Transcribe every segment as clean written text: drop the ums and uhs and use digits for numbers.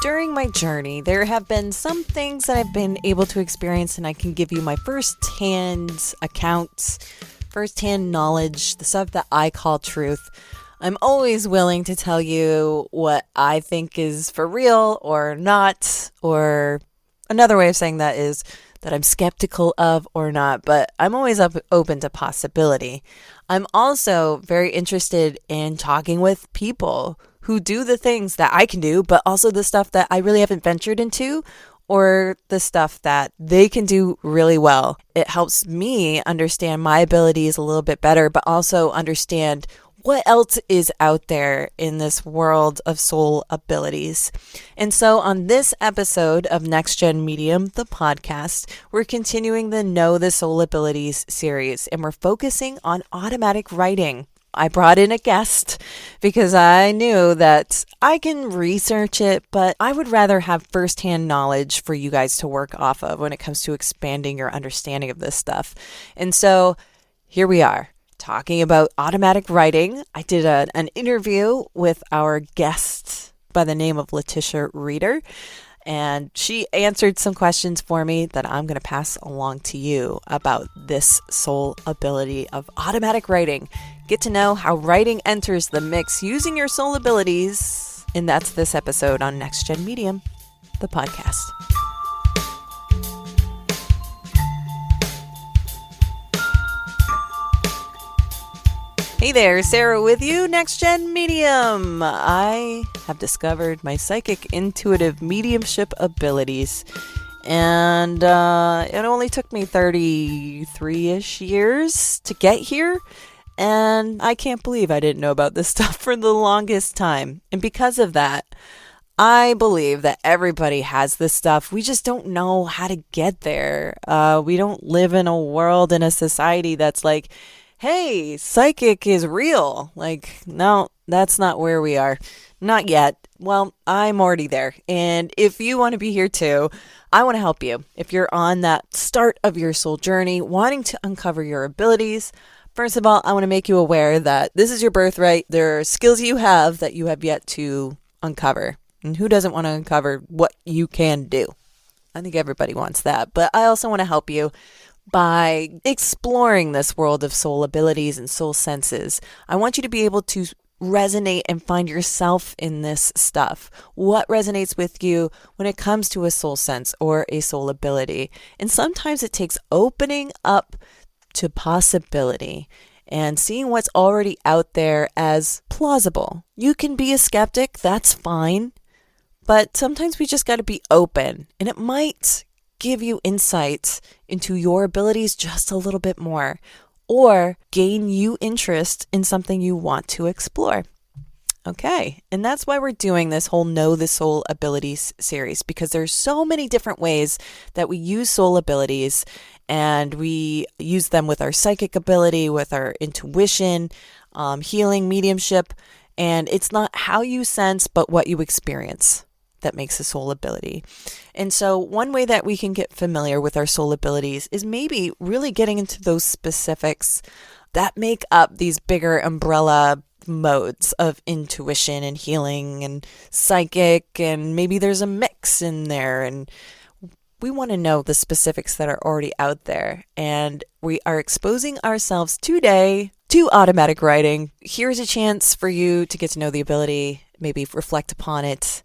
During my journey, there have been some things that I've been able to experience, and I can give you my first-hand accounts, first-hand knowledge, the stuff that I call truth. I'm always willing to tell you what I think is for real or not, or another way of saying that is that I'm skeptical of or not, but I'm always open to possibility. I'm also very interested in talking with people who do the things that I can do, but also the stuff that I really haven't ventured into, or the stuff that they can do really well. It helps me understand my abilities a little bit better, but also understand what else is out there in this world of soul abilities. And so on this episode of NextGEN Medium, the podcast, we're continuing the Know the Soul Abilities series, and we're focusing on automatic writing. I brought in a guest because I knew that I can research it, but I would rather have firsthand knowledge for you guys to work off of when it comes to expanding your understanding of this stuff. And so here we are, talking about automatic writing. I did an interview with our guest by the name of Letitia Reeder, and she answered some questions for me that I'm going to pass along to you about this soul ability of automatic writing. Get to know how writing enters the mix using your soul abilities, and that's this episode on NextGEN Medium, the podcast. Hey there, Sarah with you, NextGEN Medium. I have discovered my psychic intuitive mediumship abilities, and it only took me 33-ish years to get here, and I can't believe I didn't know about this stuff for the longest time. And because of that, I believe that everybody has this stuff. We just don't know how to get there. We don't live in a world, in a society that's like, hey, psychic is real. Like, no, that's not where we are. Not yet. Well, I'm already there. And if you want to be here too, I want to help you. If you're on that start of your soul journey, wanting to uncover your abilities, first of all, I want to make you aware that this is your birthright. There are skills you have that you have yet to uncover. And who doesn't want to uncover what you can do? I think everybody wants that. But I also want to help you by exploring this world of soul abilities and soul senses. I want you to be able to resonate and find yourself in this stuff. What resonates with you when it comes to a soul sense or a soul ability? And sometimes it takes opening up to possibility and seeing what's already out there as plausible. You can be a skeptic, that's fine, but sometimes we just got to be open, and it might give you insights into your abilities just a little bit more, or gain you interest in something you want to explore. Okay, and that's why we're doing this whole Know the Soul Abilities series, because there's so many different ways that we use soul abilities, and we use them with our psychic ability, with our intuition, healing, mediumship, and it's not how you sense, but what you experience that makes a soul ability. And so one way that we can get familiar with our soul abilities is maybe really getting into those specifics that make up these bigger umbrella modes of intuition and healing and psychic, and maybe there's a mix in there, and we want to know the specifics that are already out there. And we are exposing ourselves today to automatic writing. Here's a chance for you to get to know the ability, maybe reflect upon it,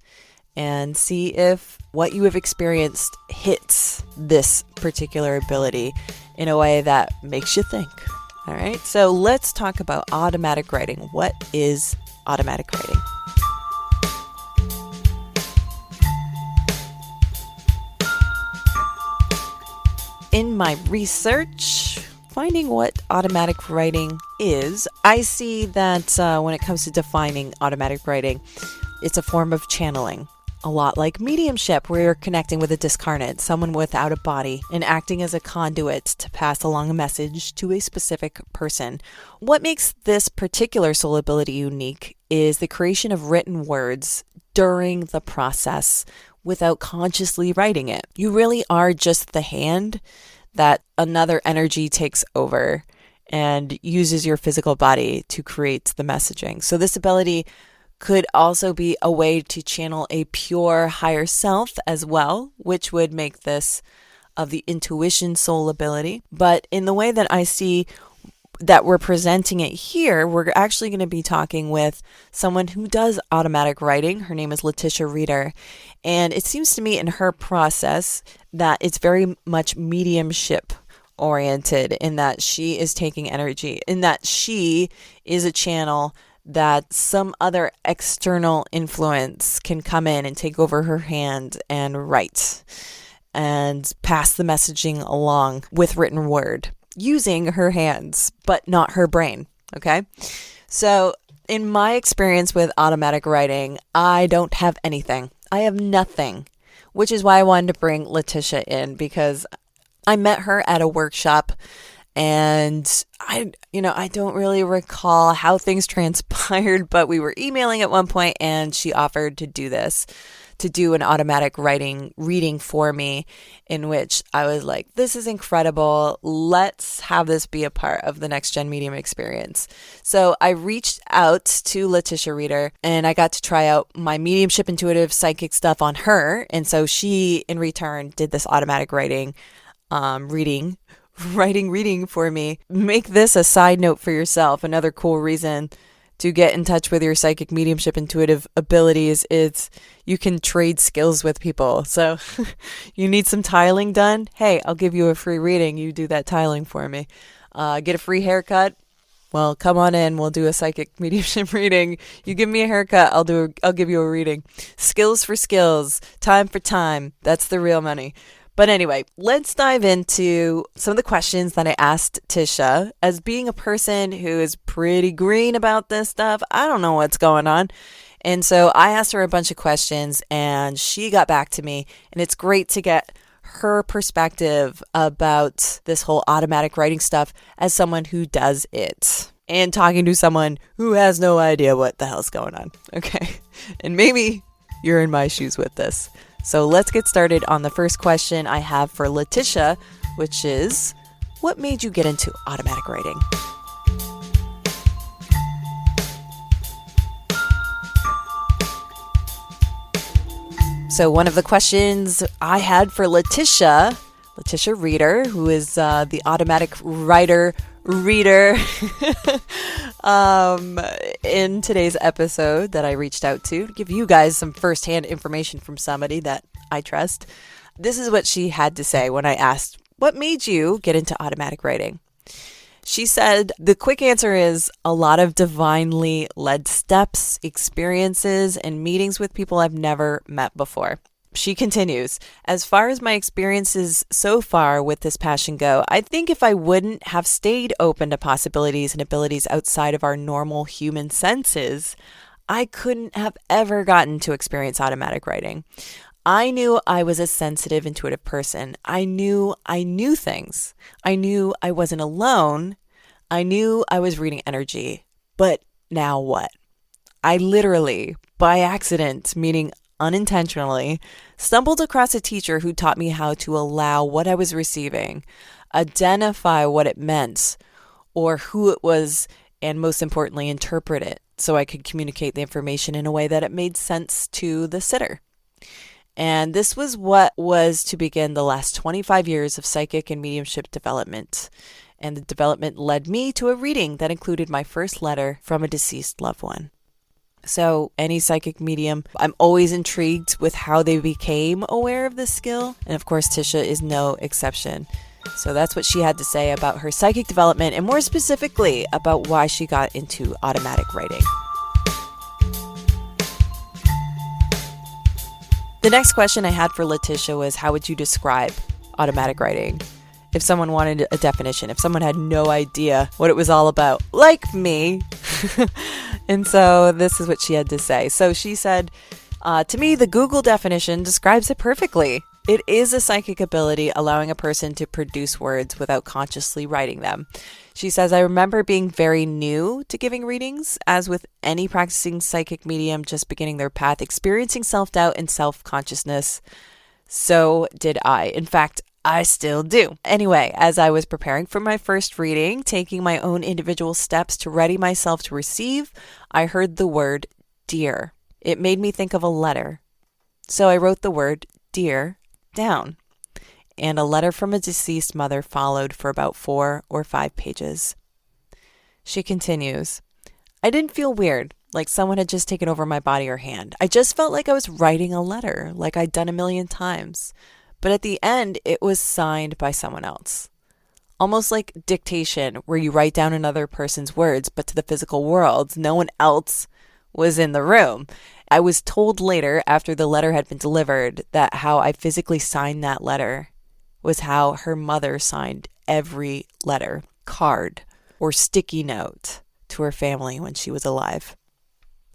and see if what you have experienced hits this particular ability in a way that makes you think. All right, so let's talk about automatic writing. What is automatic writing? In my research, finding what automatic writing is, I see that when it comes to defining automatic writing, it's a form of channeling. A lot like mediumship, where you're connecting with a discarnate, someone without a body, and acting as a conduit to pass along a message to a specific person. What makes this particular soul ability unique is the creation of written words during the process without consciously writing it. You really are just the hand that another energy takes over and uses your physical body to create the messaging. So this ability could also be a way to channel a pure higher self as well, which would make this of the intuition soul ability. But in the way that I see that we're presenting it here, we're actually going to be talking with someone who does automatic writing. Her name is Letitia Reeder. And it seems to me in her process that it's very much mediumship oriented, in that she is taking energy, in that she is a channel that some other external influence can come in and take over her hand and write and pass the messaging along with written word using her hands, but not her brain. Okay. So in my experience with automatic writing, I don't have anything. I have nothing, which is why I wanted to bring Letitia in, because I met her at a workshop, and I don't really recall how things transpired, but we were emailing at one point and she offered to do an automatic writing reading for me, in which I was like, this is incredible. Let's have this be a part of the NextGEN Medium experience. So I reached out to Letitia Reeder and I got to try out my mediumship, intuitive, psychic stuff on her. And so she, in return, did this automatic writing reading for me. Make this a side note for yourself. Another cool reason to get in touch with your psychic, mediumship, intuitive abilities is you can trade skills with people. So you need some tiling done? Hey, I'll give you a free reading. You do that tiling for me. Get a free haircut? Well, come on in. We'll do a psychic mediumship reading. You give me a haircut, I'll give you a reading. Skills for skills, time for time. That's the real money. But anyway, let's dive into some of the questions that I asked Tisha. As being a person who is pretty green about this stuff, I don't know what's going on. And so I asked her a bunch of questions and she got back to me. And it's great to get her perspective about this whole automatic writing stuff as someone who does it, and talking to someone who has no idea what the hell's going on. Okay. And maybe you're in my shoes with this. So let's get started on the first question I have for Letitia, which is, what made you get into automatic writing? So one of the questions I had for Letitia Reeder, who is the automatic writer reader in today's episode that I reached out to give you guys some firsthand information from somebody that I trust. This is what she had to say when I asked, what made you get into automatic writing? She said, the quick answer is a lot of divinely led steps, experiences, and meetings with people I've never met before. She continues, as far as my experiences so far with this passion go, I think if I wouldn't have stayed open to possibilities and abilities outside of our normal human senses, I couldn't have ever gotten to experience automatic writing. I knew I was a sensitive, intuitive person. I knew things. I knew I wasn't alone. I knew I was reading energy. But now what? I literally, by accident, meaning unintentionally, stumbled across a teacher who taught me how to allow what I was receiving, identify what it meant or who it was, and most importantly, interpret it so I could communicate the information in a way that it made sense to the sitter. And this was what was to begin the last 25 years of psychic and mediumship development. And the development led me to a reading that included my first letter from a deceased loved one. So any psychic medium, I'm always intrigued with how they became aware of this skill. And of course, Tisha is no exception. So that's what she had to say about her psychic development, and more specifically about why she got into automatic writing. The next question I had for Letitia was, how would you describe automatic writing? If someone wanted a definition, if someone had no idea what it was all about, like me. And so this is what she had to say. So she said, to me, the Google definition describes it perfectly. It is a psychic ability allowing a person to produce words without consciously writing them. She says, I remember being very new to giving readings, as with any practicing psychic medium just beginning their path, experiencing self-doubt and self-consciousness. So did I. In fact, I still do. Anyway, as I was preparing for my first reading, taking my own individual steps to ready myself to receive, I heard the word dear. It made me think of a letter. So I wrote the word dear down. And a letter from a deceased mother followed for about 4 or 5 pages. She continues, I didn't feel weird, like someone had just taken over my body or hand. I just felt like I was writing a letter, like I'd done a million times. But at the end, it was signed by someone else. Almost like dictation, where you write down another person's words, but to the physical world, no one else was in the room. I was told later, after the letter had been delivered, that how I physically signed that letter was how her mother signed every letter, card, or sticky note to her family when she was alive.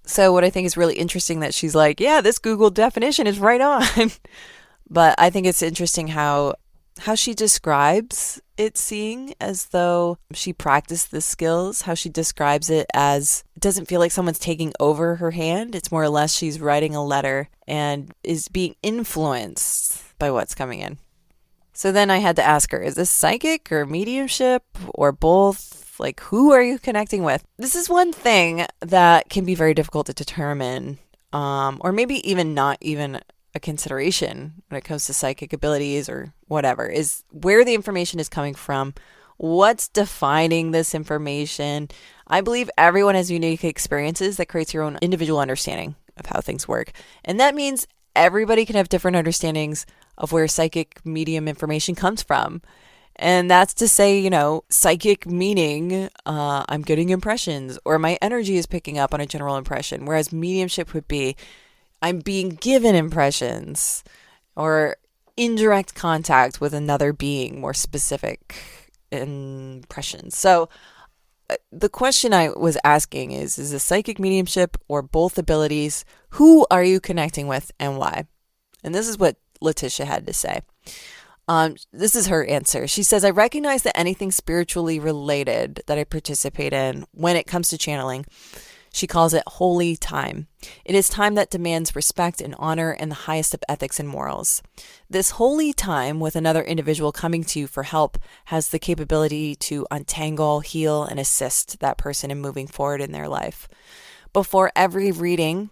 So what I think is really interesting that she's like, yeah, this Google definition is right on. But I think it's interesting how she describes it seeing as though she practiced the skills, how she describes it as it doesn't feel like someone's taking over her hand. It's more or less she's writing a letter and is being influenced by what's coming in. So then I had to ask her, is this psychic or mediumship or both? Like, who are you connecting with? This is one thing that can be very difficult to determine, or maybe even not even a consideration when it comes to psychic abilities or whatever, is where the information is coming from. What's defining this information? I believe everyone has unique experiences that creates your own individual understanding of how things work. And that means everybody can have different understandings of where psychic medium information comes from. And that's to say, psychic meaning I'm getting impressions or my energy is picking up on a general impression, whereas mediumship would be I'm being given impressions or indirect contact with another being, more specific impressions. So the question I was asking is this psychic mediumship or both abilities? Who are you connecting with and why? And this is what Letitia had to say. This is her answer. She says, I recognize that anything spiritually related that I participate in when it comes to channeling, she calls it holy time. It is time that demands respect and honor and the highest of ethics and morals. This holy time with another individual coming to you for help has the capability to untangle, heal, and assist that person in moving forward in their life. Before every reading,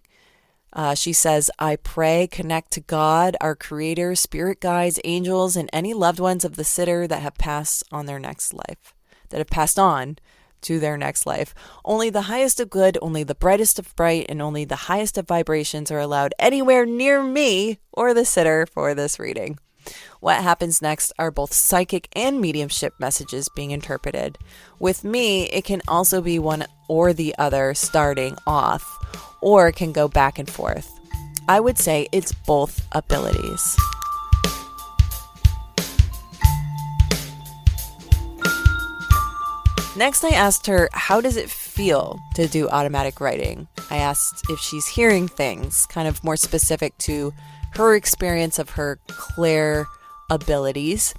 she says, I pray, connect to God, our creator, spirit guides, angels, and any loved ones of the sitter that have passed on their next life, that have passed on to their next life. Only the highest of good, only the brightest of bright, and only the highest of vibrations are allowed anywhere near me or the sitter for this reading. What happens next are both psychic and mediumship messages being interpreted. With me, it can also be one or the other starting off, or it can go back and forth. I would say it's both abilities. Next, I asked her, how does it feel to do automatic writing? I asked if she's hearing things, kind of more specific to her experience of her clair abilities.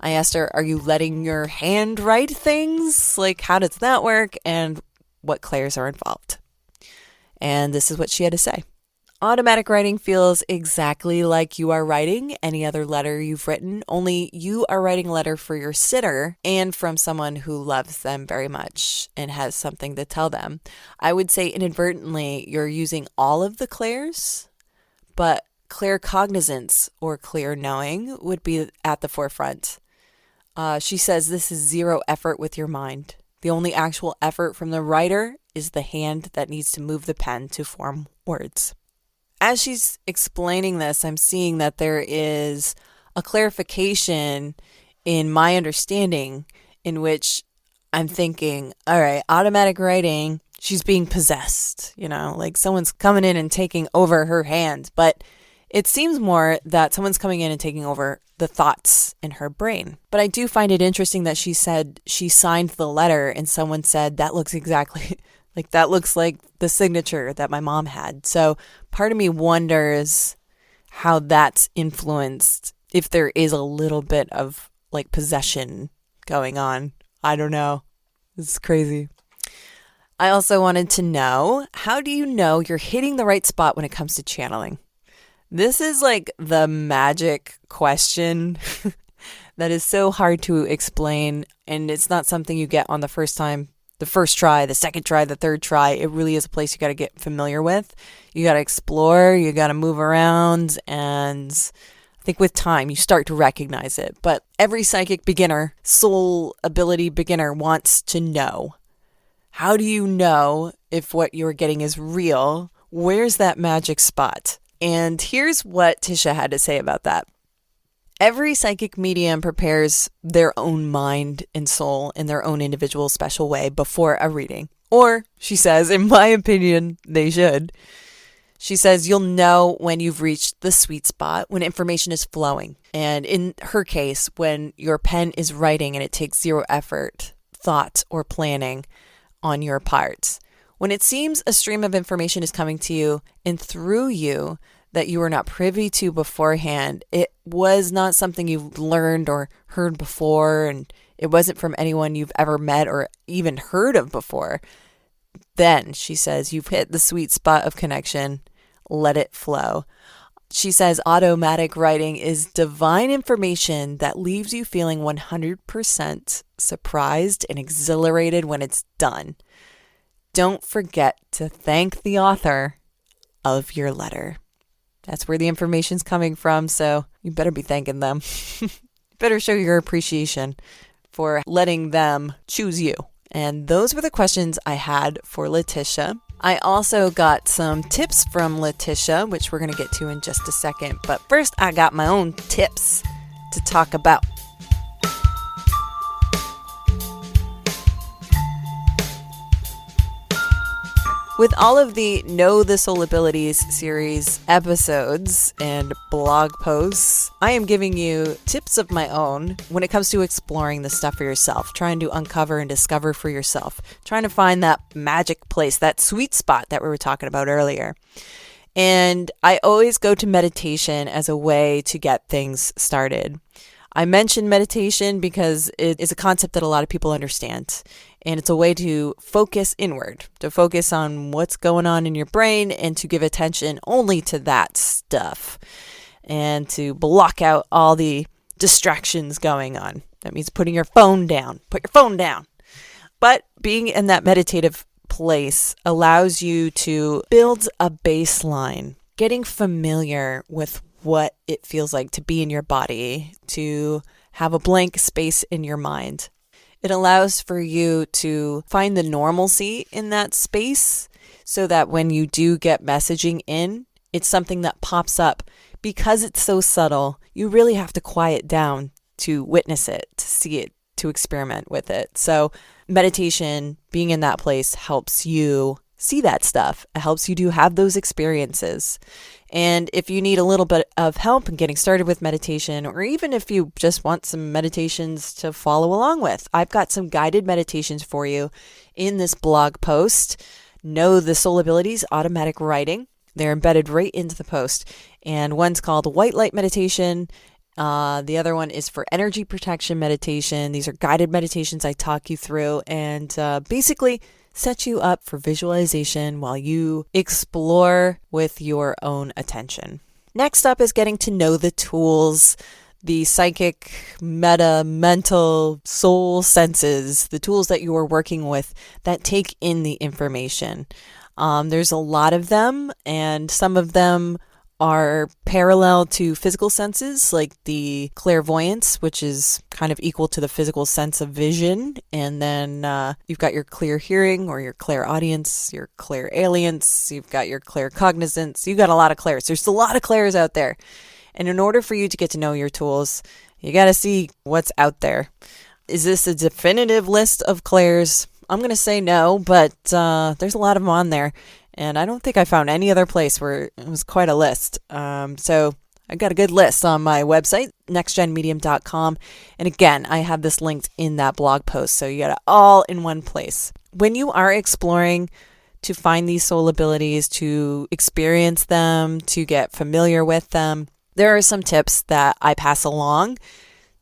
I asked her, are you letting your hand write things? Like, how does that work? And what clairs are involved? And this is what she had to say. Automatic writing feels exactly like you are writing any other letter you've written, only you are writing a letter for your sitter and from someone who loves them very much and has something to tell them. I would say inadvertently you're using all of the clairs, but claircognizance or clear knowing would be at the forefront. She says this is zero effort with your mind. The only actual effort from the writer is the hand that needs to move the pen to form words. As she's explaining this, I'm seeing that there is a clarification in my understanding in which I'm thinking, all right, automatic writing, she's being possessed, like someone's coming in and taking over her hand. But it seems more that someone's coming in and taking over the thoughts in her brain. But I do find it interesting that she said she signed the letter and someone said that looks exactly that looks like the signature that my mom had. So part of me wonders how that's influenced, if there is a little bit of possession going on. I don't know. This is crazy. I also wanted to know, how do you know you're hitting the right spot when it comes to channeling? This is the magic question that is so hard to explain, and it's not something you get on the first time the first try, the second try, the third try. It really is a place you got to get familiar with. You got to explore, you got to move around, and I think with time you start to recognize it. But every psychic beginner, soul ability beginner wants to know. How do you know if what you're getting is real? Where's that magic spot? And here's what Tisha had to say about that. Every psychic medium prepares their own mind and soul in their own individual special way before a reading. Or, she says, in my opinion, they should. She says you'll know when you've reached the sweet spot, when information is flowing. And in her case, when your pen is writing and it takes zero effort, thought, or planning on your part. When it seems a stream of information is coming to you and through you that you were not privy to beforehand, it was not something you've learned or heard before, and it wasn't from anyone you've ever met or even heard of before, then, she says, you've hit the sweet spot of connection. Let it flow. She says automatic writing is divine information that leaves you feeling 100% surprised and exhilarated when it's done. Don't forget to thank the author of your letter. That's where the information's coming from, so you better be thanking them. You better show your appreciation for letting them choose you. And those were the questions I had for Letitia. I also got some tips from Letitia, which we're going to get to in just a second. But first, I got my own tips to talk about. With all of the Know the Soul Abilities series episodes and blog posts, I am giving you tips of my own when it comes to exploring this stuff for yourself, trying to uncover and discover for yourself, trying to find that magic place, that sweet spot that we were talking about earlier. And I always go to meditation as a way to get things started. I mention meditation because it is a concept that a lot of people understand. And it's a way to focus inward, to focus on what's going on in your brain and to give attention only to that stuff and to block out all the distractions going on. That means putting your phone down. Put your phone down. But being in that meditative place allows you to build a baseline, getting familiar with what it feels like to be in your body, to have a blank space in your mind. It allows for you to find the normalcy in that space so that when you do get messaging in, it's something that pops up. Because it's so subtle, you really have to quiet down to witness it, to see it, to experiment with it. So meditation, being in that place, helps you see that stuff. It helps you to have those experiences. And if you need a little bit of help in getting started with meditation, or even if you just want some meditations to follow along with, I've got some guided meditations for you in this blog post. Know the Soul Abilities Automatic Writing. They're embedded right into the post. And one's called White Light Meditation. The other one is for Energy Protection Meditation. These are guided meditations I talk you through and basically set you up for visualization while you explore with your own attention. Next up is getting to know the tools, the psychic, meta, mental, soul senses, the tools that you are working with that take in the information. There's a lot of them, and some of them are parallel to physical senses, like the clairvoyance, which is kind of equal to the physical sense of vision. And then you've got your clear hearing or your clairaudience, your clairalience, you've got your claircognizance. You've got a lot of clairs. There's a lot of clairs out there. And in order for you to get to know your tools, you got to see what's out there. Is this a definitive list of clairs? I'm going to say no, but there's a lot of them on there. And I don't think I found any other place where it was quite a list. So I got a good list on my website, nextgenmedium.com. And again, I have this linked in that blog post. So you got it all in one place. When you are exploring to find these soul abilities, to experience them, to get familiar with them, there are some tips that I pass along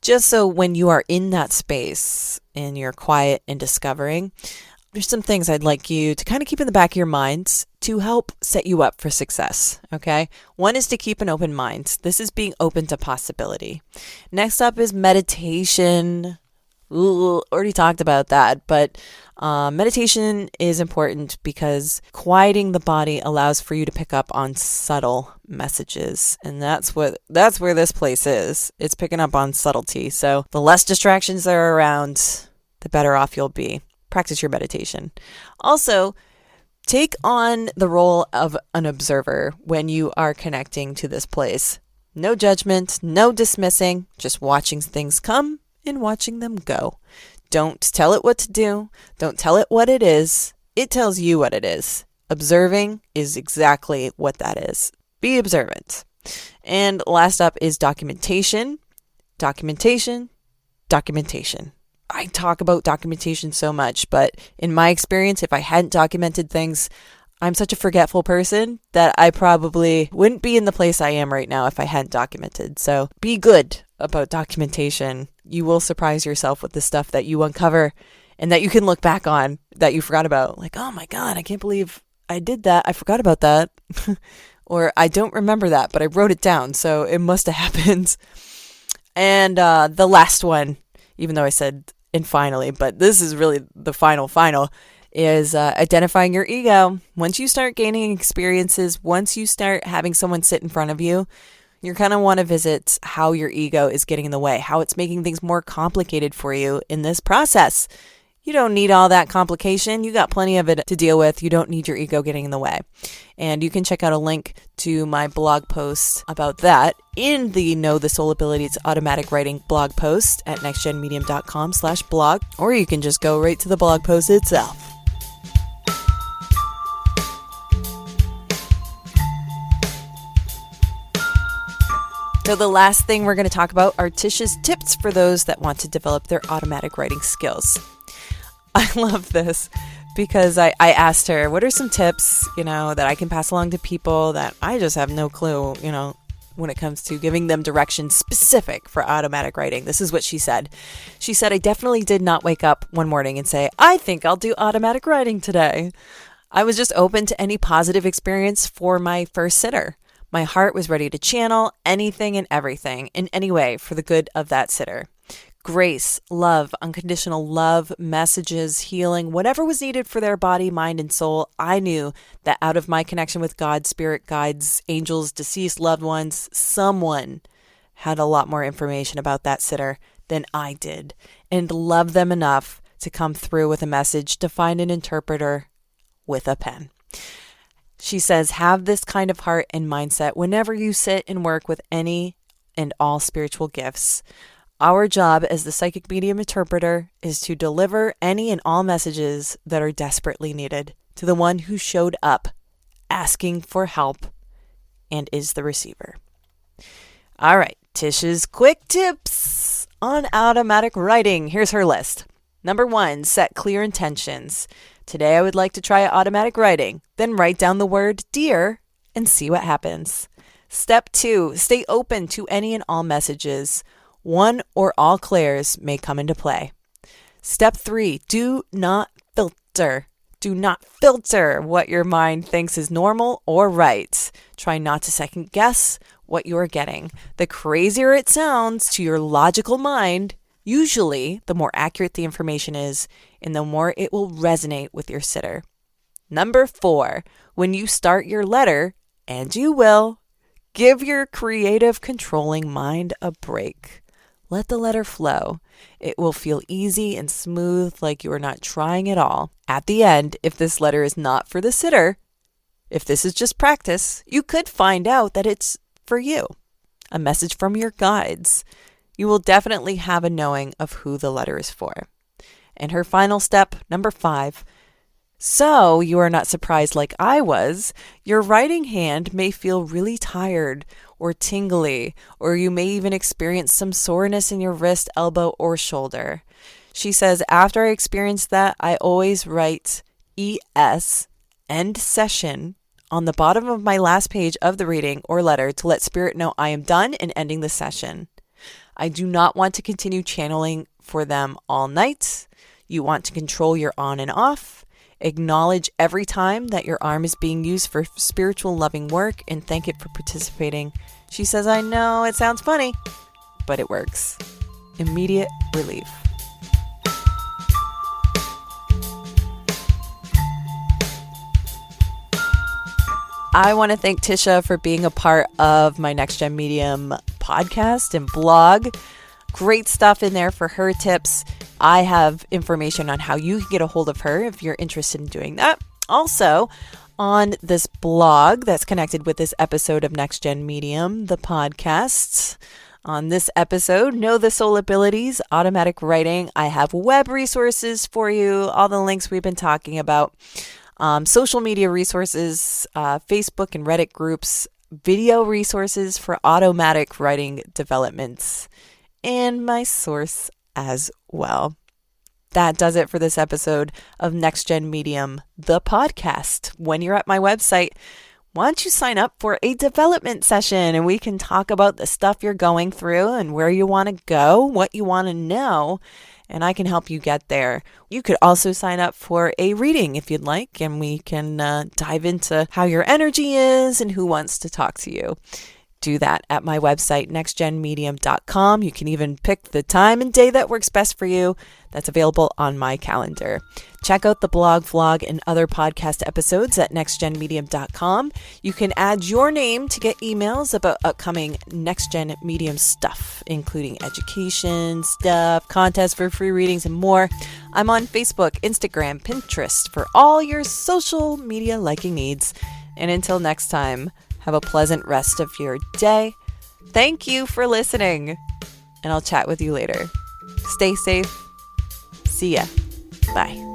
just so when you are in that space and you're quiet and discovering, there's some things I'd like you to kind of keep in the back of your minds to help set you up for success, okay? One is to keep an open mind. This is being open to possibility. Next up is meditation. Already talked about that, but meditation is important because quieting the body allows for you to pick up on subtle messages, and that's where this place is. It's picking up on subtlety. So the less distractions there are around, the better off you'll be. Practice your meditation. Also, take on the role of an observer when you are connecting to this place. No judgment, no dismissing, just watching things come and watching them go. Don't tell it what to do. Don't tell it what it is. It tells you what it is. Observing is exactly what that is. Be observant. And last up is documentation. Documentation. Documentation. I talk about documentation so much, but in my experience, if I hadn't documented things, I'm such a forgetful person that I probably wouldn't be in the place I am right now if I hadn't documented. So be good about documentation. You will surprise yourself with the stuff that you uncover and that you can look back on that you forgot about. Like, oh my God, I can't believe I did that. I forgot about that. Or I don't remember that, but I wrote it down, so it must have happened. And the last one, even though I said and finally, but this is really the final, is identifying your ego. Once you start gaining experiences, once you start having someone sit in front of you, you're going to want to visit how your ego is getting in the way, how it's making things more complicated for you in this process. You don't need all that complication. You got plenty of it to deal with. You don't need your ego getting in the way. And you can check out a link to my blog post about that in the Know the Soul Abilities Automatic Writing blog post at nextgenmedium.com/blog, or you can just go right to the blog post itself. So the last thing we're going to talk about are Tisha's tips for those that want to develop their automatic writing skills. I love this because I asked her, what are some tips, that I can pass along to people that I just have no clue, when it comes to giving them direction specific for automatic writing. This is what she said. She said, I definitely did not wake up one morning and say, I think I'll do automatic writing today. I was just open to any positive experience for my first sitter. My heart was ready to channel anything and everything in any way for the good of that sitter. Grace, love, unconditional love, messages, healing, whatever was needed for their body, mind, and soul. I knew that out of my connection with God, spirit guides, angels, deceased loved ones, someone had a lot more information about that sitter than I did, and loved them enough to come through with a message to find an interpreter with a pen. She says, have this kind of heart and mindset whenever you sit and work with any and all spiritual gifts. Our job as the psychic medium interpreter is to deliver any and all messages that are desperately needed to the one who showed up, asking for help, and is the receiver. All right, Tisha's quick tips on automatic writing. Here's her list. Number 1, set clear intentions. Today I would like to try automatic writing. Then write down the word dear and see what happens. Step 2, stay open to any and all messages. One or all clairs may come into play. Step 3, do not filter. Do not filter what your mind thinks is normal or right. Try not to second guess what you're getting. The crazier it sounds to your logical mind, usually the more accurate the information is and the more it will resonate with your sitter. Number 4, when you start your letter, and you will, give your creative controlling mind a break. Let the letter flow. It will feel easy and smooth, like you are not trying at all. At the end, if this letter is not for the sitter, if this is just practice, you could find out that it's for you. A message from your guides. You will definitely have a knowing of who the letter is for. And her final step, number 5. So you are not surprised like I was. Your writing hand may feel really tired or tingly, or you may even experience some soreness in your wrist, elbow, or shoulder. She says, after I experience that, I always write ES, end session, on the bottom of my last page of the reading or letter to let spirit know I am done and ending the session. I do not want to continue channeling for them all night. You want to control your on and off. Acknowledge every time that your arm is being used for spiritual loving work and thank it for participating. She says, I know it sounds funny, but it works. Immediate relief. I want to thank Tisha for being a part of my NextGen Medium podcast and blog. Great stuff in there for her tips. I have information on how you can get a hold of her if you're interested in doing that. Also, on this blog that's connected with this episode of NextGen Medium, the podcasts. On this episode, Know the Soul Abilities, Automatic Writing. I have web resources for you, all the links we've been talking about, social media resources, Facebook and Reddit groups, video resources for automatic writing developments, and my source as well. That does it for this episode of NextGen Medium, the podcast. When you're at my website, why don't you sign up for a development session and we can talk about the stuff you're going through and where you want to go, what you want to know, and I can help you get there. You could also sign up for a reading if you'd like, and we can dive into how your energy is and who wants to talk to you. Do that at my website, nextgenmedium.com. You can even pick the time and day that works best for you. That's available on my calendar. Check out the blog, vlog, and other podcast episodes at nextgenmedium.com. You can add your name to get emails about upcoming NextGen Medium stuff, including education stuff, contests for free readings, and more. I'm on Facebook, Instagram, Pinterest for all your social media liking needs. And until next time, have a pleasant rest of your day. Thank you for listening, and I'll chat with you later. Stay safe. See ya. Bye.